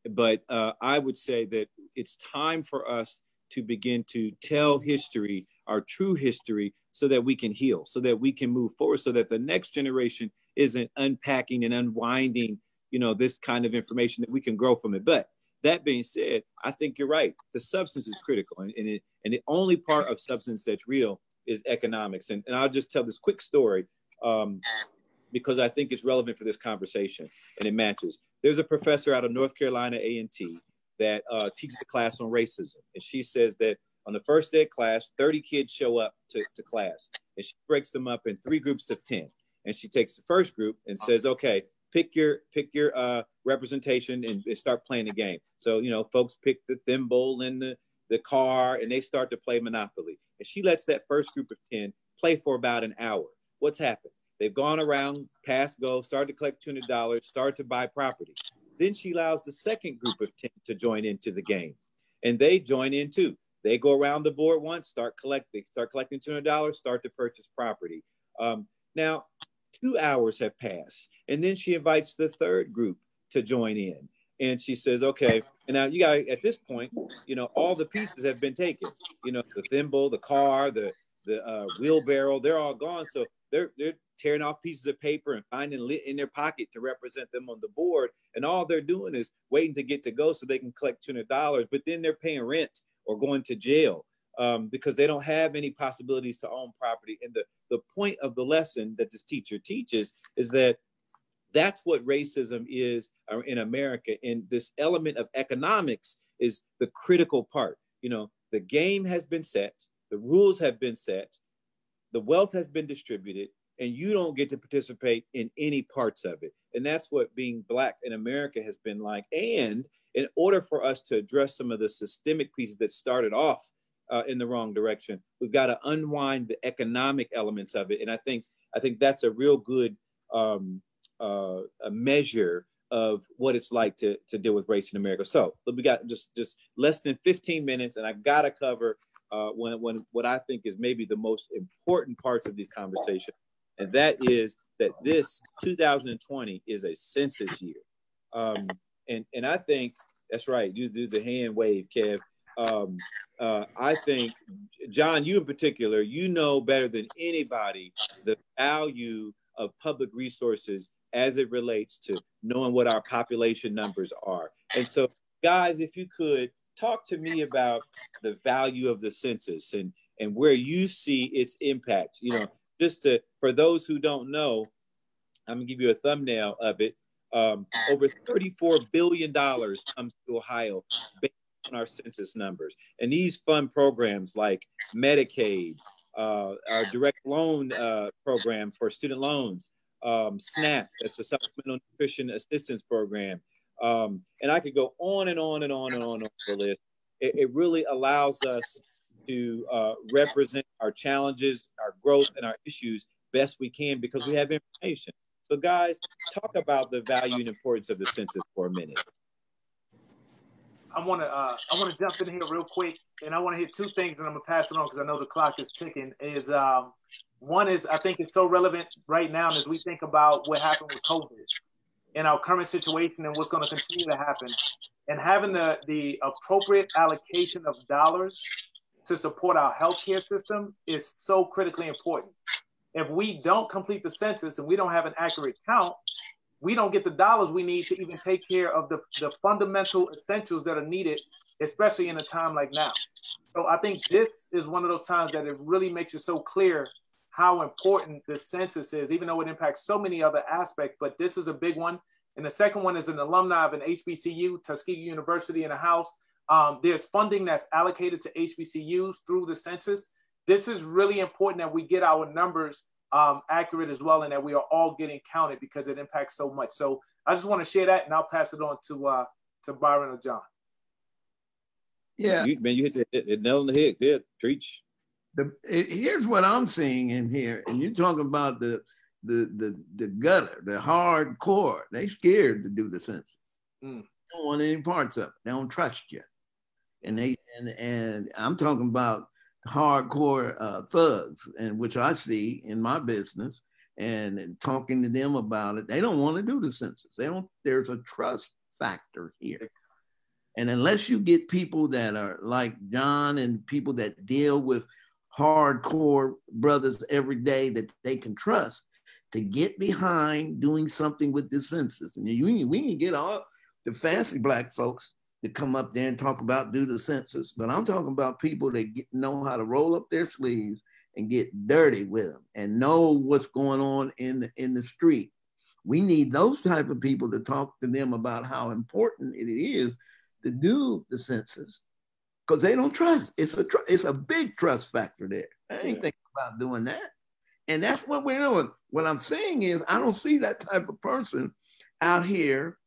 But I would say that it's time for us to begin to tell history, our true history, so that we can heal, so that we can move forward, so that the next generation isn't unpacking and unwinding, this kind of information, that we can grow from it. But that being said, I think you're right. The substance is critical. And the only part of substance that's real is economics. And I'll just tell this quick story because I think it's relevant for this conversation and it matches. There's a professor out of North Carolina A&T that teaches a class on racism. And she says that on the first day of class, 30 kids show up to class, and she breaks them up in 3 groups of 10. And she takes the first group and says, okay, pick your representation and start playing the game. So, you know, folks pick the thimble and the car, and they start to play Monopoly. And she lets that first group of 10 play for about an hour. What's happened? They've gone around, pass, go, started to collect $200, started to buy property. Then she allows the second group of 10 to join into the game. And they join in too. They go around the board once, start collecting $200, start to purchase property. Now, 2 hours have passed. And then she invites the third group to join in. And she says, okay, and now you got, at this point, you know, all the pieces have been taken. You know, the thimble, the car, the wheelbarrow, they're all gone. So they're tearing off pieces of paper and finding lit in their pocket to represent them on the board. And all they're doing is waiting to get to go so they can collect $200. But then they're paying rent or going to jail because they don't have any possibilities to own property. And the point of the lesson that this teacher teaches is that that's what racism is in America. And this element of economics is the critical part. You know, the game has been set, the rules have been set, the wealth has been distributed, and you don't get to participate in any parts of it. And that's what being Black in America has been like. And in order for us to address some of the systemic pieces that started off in the wrong direction, we've got to unwind the economic elements of it. And I think that's a real good a measure of what it's like to deal with race in America. So we got just less than 15 minutes, and I got to cover when what I think is maybe the most important parts of these conversations, and that is that this 2020 is a census year. And I think that's right. You do the hand wave, Kev. I think, John, you in particular, you know better than anybody the value of public resources as it relates to knowing what our population numbers are. And so, guys, if you could talk to me about the value of the census and where you see its impact. You know, for those who don't know, I'm gonna give you a thumbnail of it. Over $34 billion comes to Ohio based on our census numbers. And these fund programs like Medicaid, our direct loan program for student loans, SNAP, that's a supplemental nutrition assistance program. And I could go on and on and on and on the list. It really allows us to represent our challenges, our growth, and our issues best we can because we have information. So guys, talk about the value and importance of the census for a minute. I want to jump in here real quick, and I want to hit 2 things, and I'm gonna pass it on because I know the clock is ticking. One is I think it's so relevant right now as we think about what happened with COVID and our current situation and what's going to continue to happen, and having the appropriate allocation of dollars to support our healthcare system is so critically important. If we don't complete the census and we don't have an accurate count, we don't get the dollars we need to even take care of the fundamental essentials that are needed, especially in a time like now. So I think this is one of those times that it really makes it so clear how important the census is, even though it impacts so many other aspects, but this is a big one. And the second one is an alumni of an HBCU, Tuskegee University in the house. There's funding that's allocated to HBCUs through the census. This is really important that we get our numbers accurate as well, and that we are all getting counted because it impacts so much. So I just want to share that, and I'll pass it on to Byron or John. Yeah, you hit the nail on the head. Yeah, preach. Here's what I'm seeing in here, and you're talking about the gutter, the hardcore. They scared to do the census. They don't want any parts of it. They don't trust you, and I'm talking about hardcore thugs, and which I see in my business, and talking to them about it. They don't want to do the census. There's a trust factor here. And unless you get people that are like John and people that deal with hardcore brothers every day that they can trust to get behind doing something with the census. And we can get all the fancy Black folks to come up there and talk about do the census, but I'm talking about people that know how to roll up their sleeves and get dirty with them and know what's going on in the street. We need those type of people to talk to them about how important it is to do the census, because they don't trust. It's a big trust factor there. I ain't thinking about doing that. And that's what we're doing. What I'm saying is I don't see that type of person out here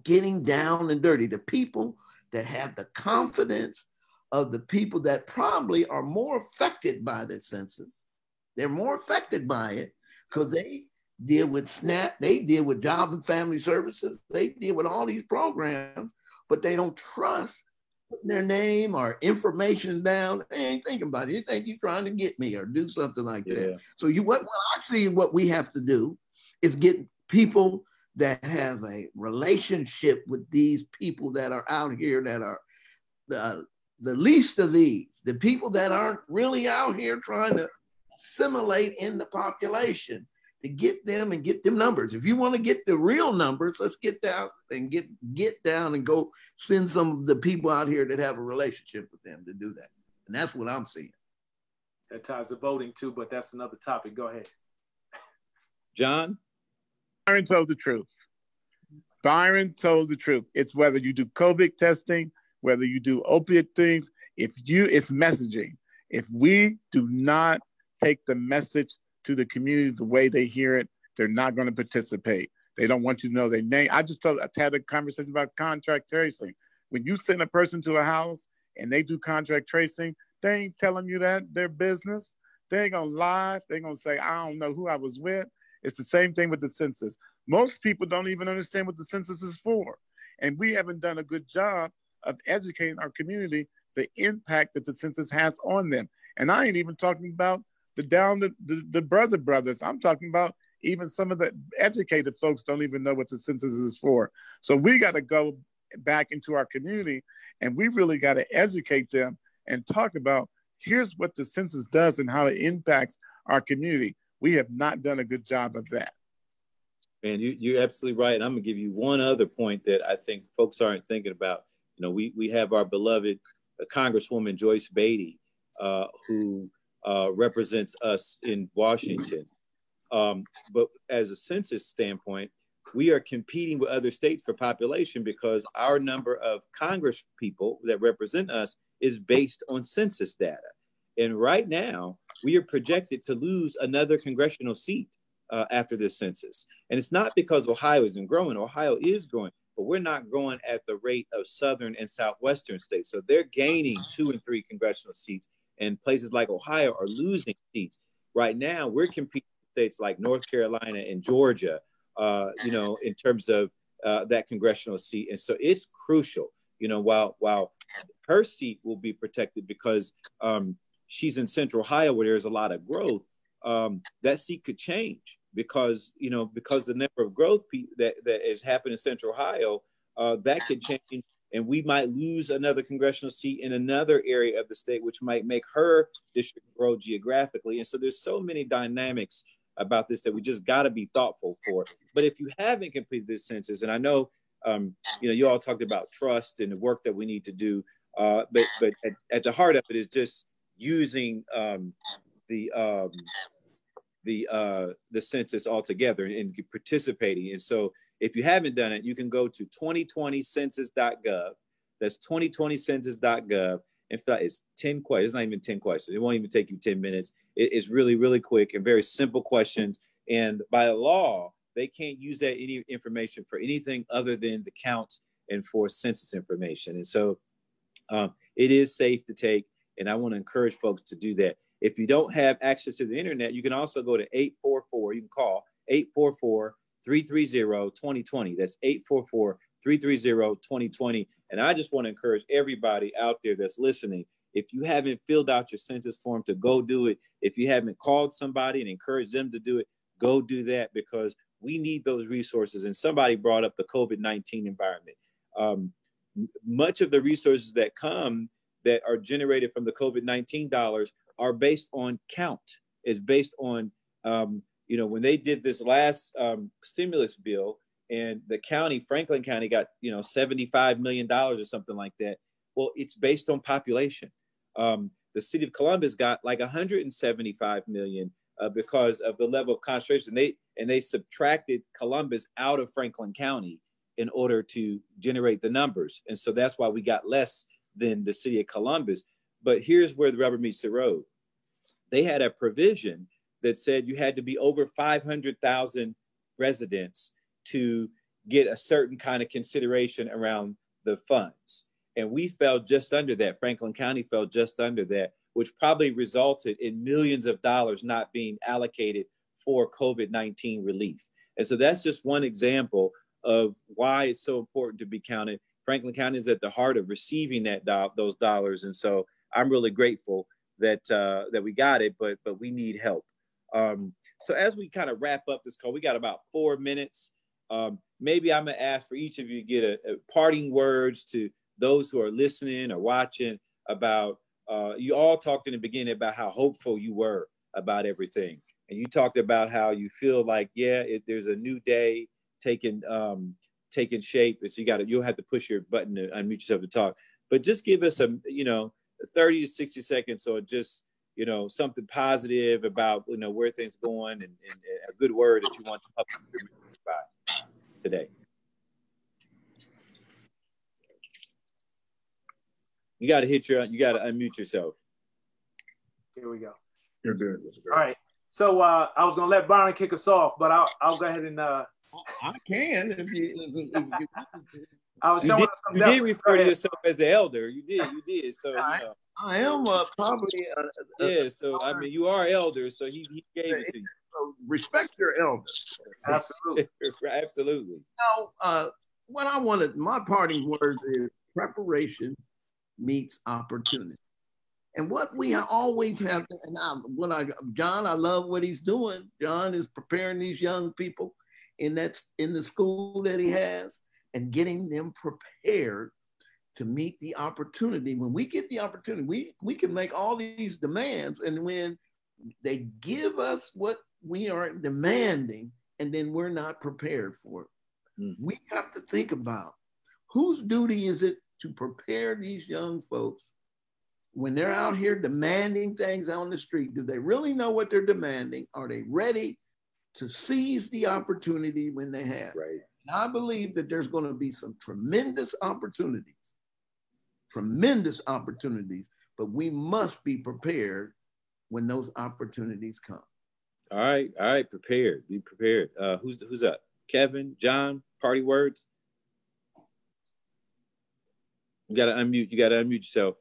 getting down and dirty. The people that have the confidence of the people that probably are more affected by the census. They're more affected by it because they deal with SNAP, they deal with Job and Family Services, they deal with all these programs, but they don't trust putting their name or information down. They ain't thinking about it. You think you're trying to get me or do something like that. So what I see what we have to do is get people that have a relationship with these people that are out here that are the least of these, the people that aren't really out here trying to assimilate in the population, to get them and get them numbers. If you want to get the real numbers, let's get down and get down and go send some of the people out here that have a relationship with them to do that. And that's what I'm seeing. That ties to voting too, but that's another topic. Go ahead. John? Byron told the truth. Byron told the truth. It's whether you do COVID testing, whether you do opiate things, it's messaging. If we do not take the message to the community the way they hear it, they're not going to participate. They don't want you to know their name. I had a conversation about contract tracing. When you send a person to a house and they do contract tracing, they ain't telling you that their business. They ain't going to lie. They're going to say, I don't know who I was with. It's the same thing with the census. Most people don't even understand what the census is for. And we haven't done a good job of educating our community the impact that the census has on them. And I ain't even talking about the brothers. I'm talking about even some of the educated folks don't even know what the census is for. So we got to go back into our community and we really got to educate them and talk about here's what the census does and how it impacts our community. We have not done a good job of that. Man, you're absolutely right. And I'm gonna give you one other point that I think folks aren't thinking about. You know, we have our beloved Congresswoman Joyce Beatty, who represents us in Washington. But as a census standpoint, we are competing with other states for population because our number of Congress people that represent us is based on census data. And right now, we are projected to lose another congressional seat after this census. And it's not because Ohio isn't growing. Ohio is growing, but we're not growing at the rate of Southern and Southwestern states. So they're gaining 2 and 3 congressional seats, and places like Ohio are losing seats. Right now, we're competing with states like North Carolina and Georgia, in terms of that congressional seat. And so it's crucial, while her seat will be protected because she's in Central Ohio where there's a lot of growth, that seat could change because the number of growth that has happened in Central Ohio, that could change. And we might lose another congressional seat in another area of the state, which might make her district grow geographically. And so there's so many dynamics about this that we just got to be thoughtful for. But if you haven't completed this census, and I know, you all talked about trust and the work that we need to do, but at the heart of it is just using the census altogether and participating. And so if you haven't done it, you can go to 2020census.gov. That's 2020census.gov. In fact, it's 10 questions. It's not even 10 questions. It won't even take you 10 minutes. It's really, really quick and very simple questions. And by law, they can't use that any information for anything other than the count and for census information. And so it is safe to take. And I want to encourage folks to do that. If you don't have access to the internet, you can also go to 844. You can call 844-330-2020. That's 844-330-2020. And I just want to encourage everybody out there that's listening, if you haven't filled out your census form, to go do it. If you haven't called somebody and encouraged them to do it, go do that, because we need those resources. And somebody brought up the COVID-19 environment. Much of the resources that come that are generated from the COVID-19 dollars are based on count. It's based on, when they did this last stimulus bill, and the county, Franklin County, got $75 million or something like that. Well, it's based on population. The city of Columbus got like 175 million because of the level of concentration. They subtracted Columbus out of Franklin County in order to generate the numbers, and so that's why we got less than the city of Columbus. But here's where the rubber meets the road. They had a provision that said you had to be over 500,000 residents to get a certain kind of consideration around the funds. And we fell just under that. Franklin County fell just under that, which probably resulted in millions of dollars not being allocated for COVID-19 relief. And so that's just one example of why it's so important to be counted. Franklin County is at the heart of receiving those dollars. And so I'm really grateful that we got it, but we need help. So as we kind of wrap up this call, we got about 4 minutes. Maybe I'm gonna ask for each of you to get a parting words to those who are listening or watching about, you all talked in the beginning about how hopeful you were about everything. And you talked about how you feel like, there's a new day taking shape. And so you'll have to push your button to unmute yourself to talk, but just give us 30 to 60 seconds or just, something positive about, where things going and a good word that you want to public to remember by today. You got to unmute yourself. Here we go. You're good. All right. So I was going to let Byron kick us off, but I'll go ahead and. I can if you. I was showing you did refer to yourself as the elder. You did. So I am probably. So I mean, you are elder, so he gave it to you. So respect your elders. Absolutely. Absolutely. Now, what I wanted, my parting words is preparation meets opportunity. And what we always have to, John, I love what he's doing. John is preparing these young people in the school that he has and getting them prepared to meet the opportunity. When we get the opportunity, we can make all these demands, and when they give us what we are demanding, and then we're not prepared for it. We have to think about whose duty is it to prepare these young folks when they're out here demanding things on the street. Do they really know what they're demanding? Are they ready to seize the opportunity when they have? Right. And I believe that there's going to be some tremendous opportunities, but we must be prepared when those opportunities come. All right, prepared. Be prepared. Who's up? Kevin, John, party words? You gotta unmute yourself.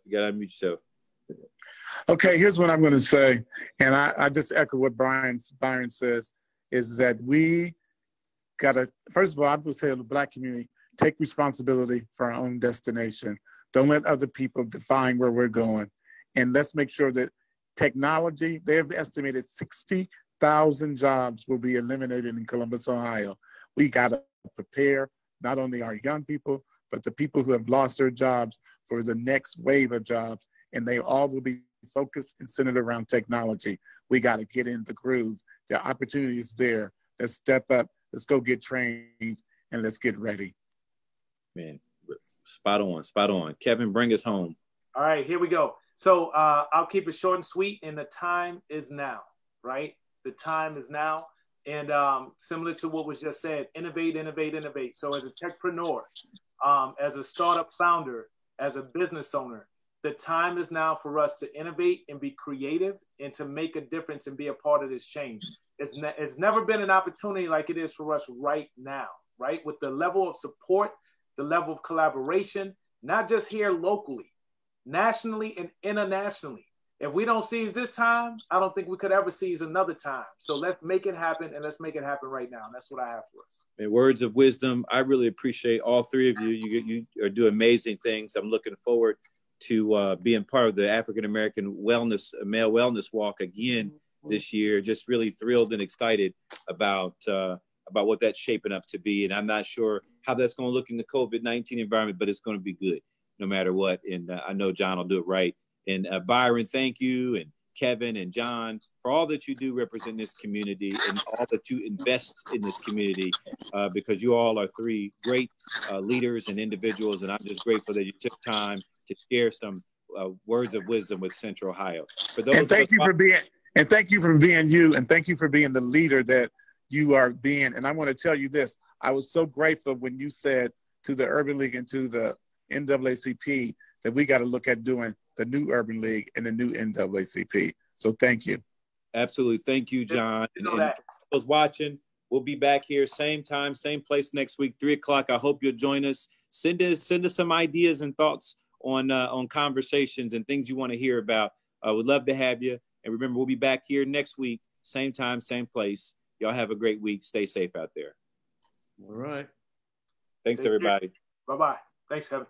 Okay, here's what I'm going to say, and I just echo what Byron says, is that we gotta, first of all, I'm going to say to the Black community, take responsibility for our own destination. Don't let other people define where we're going. And let's make sure that technology, they have estimated 60,000 jobs will be eliminated in Columbus, Ohio. We got to prepare not only our young people, but the people who have lost their jobs for the next wave of jobs. And they all will be focused and centered around technology. We got to get in the groove. The opportunity is there. Let's step up. Let's go get trained and let's get ready. Man, spot on. Kevin, bring us home. All right, here we go. So I'll keep it short and sweet. And the time is now, right? The time is now. And similar to what was just said, innovate. So as a techpreneur, as a startup founder, as a business owner, the time is now for us to innovate and be creative and to make a difference and be a part of this change. It's never been an opportunity like it is for us right now, right? With the level of support, the level of collaboration, not just here locally, nationally and internationally. If we don't seize this time, I don't think we could ever seize another time. So let's make it happen, and let's make it happen right now. And that's what I have for us. And words of wisdom. I really appreciate all three of you. You are doing amazing things. I'm looking forward to being part of the African American male wellness walk again this year. Just really thrilled and excited about what that's shaping up to be. And I'm not sure how that's going to look in the COVID-19 environment, but it's going to be good no matter what. And I know John will do it right. And Byron, thank you. And Kevin and John, for all that you do represent this community and all that you invest in this community, because you all are three great leaders and individuals. And I'm just grateful that you took time to share some words of wisdom with Central Ohio. For those and thank you for being you, and thank you for being the leader that you are being. And I want to tell you this, I was so grateful when you said to the Urban League and to the NAACP that we got to look at doing the new Urban League and the new NAACP. So thank you. Absolutely. Thank you, John. And for those watching, we'll be back here same time, same place next week, 3 o'clock. I hope you'll join us. Send us some ideas and thoughts on conversations and things you want to hear about. We'd love to have you. And remember, we'll be back here next week, same time, same place. Y'all have a great week. Stay safe out there. All right. Thanks, everybody. Bye-bye. Thanks, Kevin.